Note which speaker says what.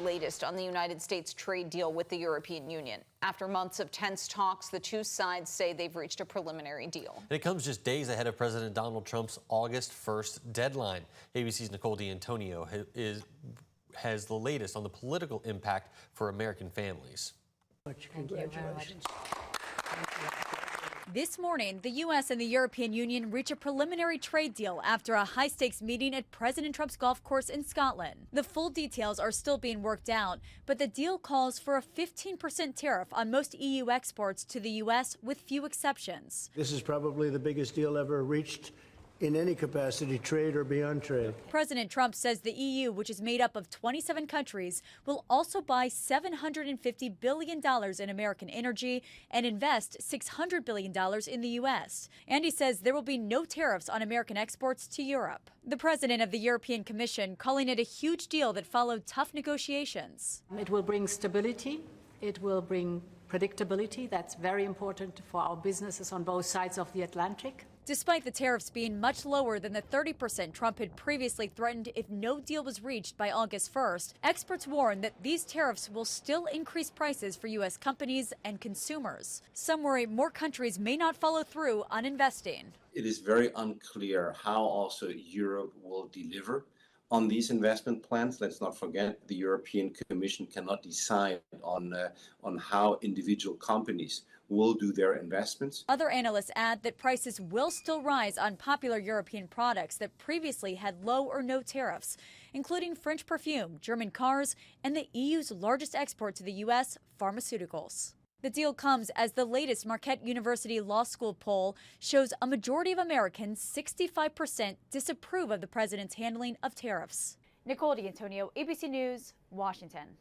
Speaker 1: Latest on the United States trade deal with the European Union. After months of tense talks, the two sides say they've reached a preliminary deal.
Speaker 2: And it comes just days ahead of President Donald Trump's August 1st deadline. ABC's Nicole D'Antonio has the latest on the political impact for American families.
Speaker 3: Congratulations.
Speaker 4: This morning, the U.S. and the European Union reach a preliminary trade deal after a high-stakes meeting at President Trump's golf course in Scotland. The full details are still being worked out, but the deal calls for a 15% tariff on most EU exports to the U.S., with few exceptions.
Speaker 3: This is probably the biggest deal ever reached in any capacity, trade or beyond trade.
Speaker 4: President Trump says the EU, which is made up of 27 countries, will also buy $750 billion in American energy and invest $600 billion in the U.S. And he says there will be no tariffs on American exports to Europe. The president of the European Commission calling it a huge deal that followed tough negotiations.
Speaker 5: It will bring stability. It will bring predictability. That's very important for our businesses on both sides of the Atlantic.
Speaker 4: Despite the tariffs being much lower than the 30% Trump had previously threatened if no deal was reached by August 1st, experts warn that these tariffs will still increase prices for U.S. companies and consumers. Some worry more countries may not follow through on investing.
Speaker 6: It is very unclear how also Europe will deliver on these investment plans. Let's not forget the European Commission cannot decide on how individual companies will do their investments.
Speaker 4: Other analysts add that prices will still rise on popular European products that previously had low or no tariffs, including French perfume, German cars, and the EU's largest export to the U.S., pharmaceuticals. The deal comes as the latest Marquette University Law School poll shows a majority of Americans, 65%, disapprove of the president's handling of tariffs. Nicole D'Antonio, ABC News, Washington.